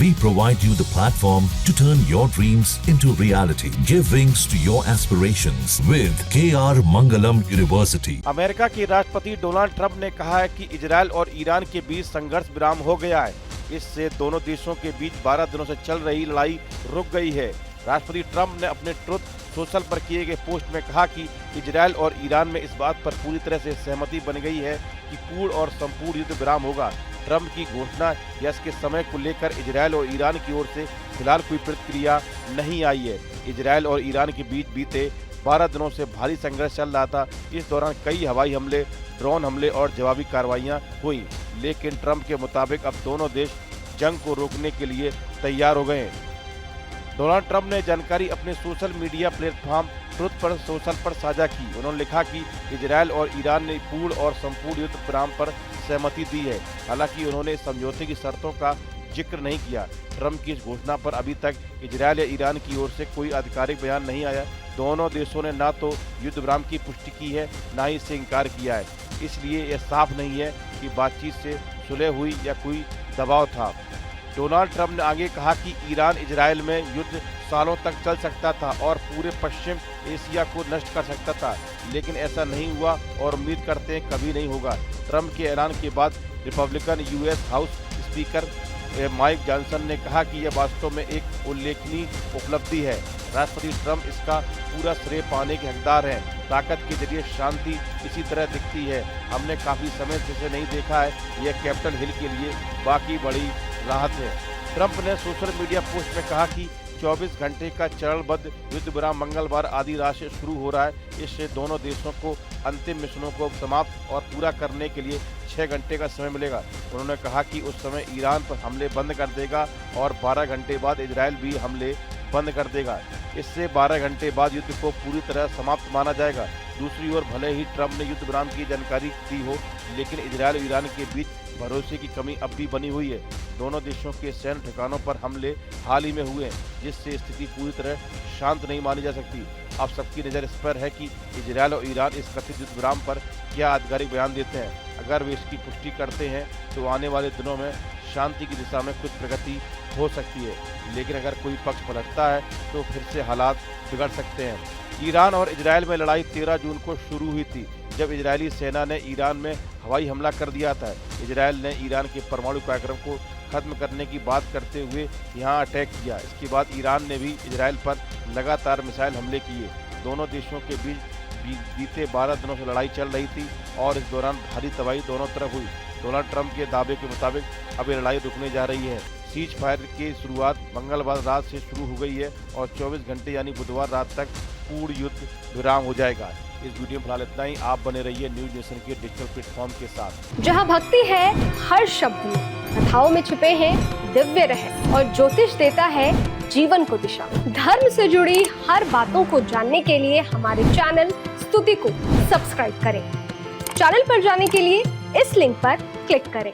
We provide you the platform to turn your dreams into reality. Give wings to your aspirations with KR Mangalam University. America के राष्ट्रपति Donald Trump ने कहा है कि Israel और Iran के बीच संघर्ष विराम हो गया है। इससे दोनों देशों के बीच 12 दिनों से चल रही लड़ाई रुक गई है। राष्ट्रपति ट्रंप ने अपने ट्रुथ सोशल पर किए गए पोस्ट में कहा कि इजरायल और ईरान में इस बात पर पूरी तरह से सहमति बन गई है कि पूर्ण और संपूर्ण युद्ध विराम होगा। ट्रंप की घोषणा या इसके समय को लेकर इजरायल और ईरान की ओर से फिलहाल कोई प्रतिक्रिया नहीं आई है। इजरायल और ईरान के बीच बीते 12 दिनों से भारी संघर्ष चल रहा था। इस दौरान कई हवाई हमले, ड्रोन हमले और जवाबी कार्रवाइयां हुई, लेकिन ट्रंप के मुताबिक अब दोनों देश जंग को रोकने के लिए तैयार हो गए हैं। डोनाल्ड ट्रंप ने जानकारी अपने सोशल मीडिया प्लेटफॉर्म ट्रुथ पर सोशल पर साझा की। उन्होंने लिखा कि इजरायल और ईरान ने पूर्ण और संपूर्ण युद्ध विराम पर सहमति दी है। हालांकि उन्होंने समझौते की शर्तों का जिक्र नहीं किया। ट्रंप की इस घोषणा पर अभी तक इजरायल या ईरान की ओर से कोई आधिकारिक बयान नहीं आया। दोनों देशों ने न तो युद्ध विराम की पुष्टि की है, न ही इससे इनकार किया है। इसलिए यह साफ नहीं है कि बातचीत से सुलह हुई या कोई दबाव था। डोनाल्ड ट्रंप ने आगे कहा कि ईरान इजरायल में युद्ध सालों तक चल सकता था और पूरे पश्चिम एशिया को नष्ट कर सकता था, लेकिन ऐसा नहीं हुआ और उम्मीद करते हैं कभी नहीं होगा। ट्रंप के ऐलान के बाद Republican US house speaker Mike Johnson ने कहा कि यह वास्तव में एक उल्लेखनीय उपलब्धि है। राष्ट्रपति ट्रंप इसका पूरा श्रेय पाने के हकदार हैं। ताकत के जरिए शांति इसी तरह दिखती है। हमने काफी समय से इसे नहीं देखा है। यह कैपिटल हिल के लिए बाकी बड़ी राहत है। ट्रंप ने सोशल मीडिया पोस्ट में कहा कि 24 घंटे का चरणबद्ध युद्ध विराम मंगलवार आधी रात से शुरू हो रहा है। इससे दोनों देशों को अंतिम मिशनों को समाप्त और पूरा करने के लिए 6 घंटे का समय मिलेगा। उन्होंने कहा कि उस समय ईरान पर हमले बंद कर देगा और 12 घंटे बाद इजरायल भी हमले बंद कर देगा। इससे 12 घंटे बाद युद्ध को पूरी तरह समाप्त माना जाएगा। दूसरी ओर भले ही ट्रंप ने युद्ध विराम की जानकारी दी हो, लेकिन इजरायल और ईरान के बीच भरोसे की कमी अब भी बनी हुई है। दोनों देशों के सैन्य ठिकानों पर हमले हाल ही में हुए हैं, जिससे स्थिति पूरी तरह शांत नहीं मानी जा सकती। अब सबकी नज़र इस पर है कि इजरायल और ईरान इस कथित युद्ध विराम पर क्या आधिकारिक बयान देते हैं। अगर वे इसकी पुष्टि करते हैं तो आने वाले दिनों में शांति की दिशा में कुछ प्रगति हो सकती है, लेकिन अगर कोई पक्ष पलटता है तो फिर से हालात बिगड़ सकते हैं। ईरान और इजरायल में लड़ाई 13 जून को शुरू हुई थी, जब इजरायली सेना ने ईरान में हवाई हमला कर दिया था। इजरायल ने ईरान के परमाणु कार्यक्रम को खत्म करने की बात करते हुए यहां अटैक किया। इसके बाद ईरान ने भी इजरायल पर लगातार मिसाइल हमले किए। दोनों देशों के बीच बीते 12 दिनों से लड़ाई चल रही थी और इस दौरान भारी तबाही दोनों तरफ हुई। डोनाल्ड ट्रंप के दावे के मुताबिक अब ये लड़ाई रुकने जा रही है। सीज फायर की शुरुआत मंगलवार रात से शुरू हो गई है और 24 घंटे यानी बुधवार रात तक पूर्ण युद्ध विराम हो जाएगा। इस वीडियो में फिलहाल इतना ही। आप बने रहिए न्यूज नेशन के डिजिटल प्लेटफॉर्म के साथ, जहां भक्ति है हर शब्द में, कथाओं में छुपे हैं दिव्य रहस्य और ज्योतिष देता है जीवन को दिशा। धर्म से जुड़ी हर बातों को जानने के लिए हमारे चैनल स्तुति को सब्सक्राइब करें। चैनल पर जाने के लिए इस लिंक पर क्लिक करें।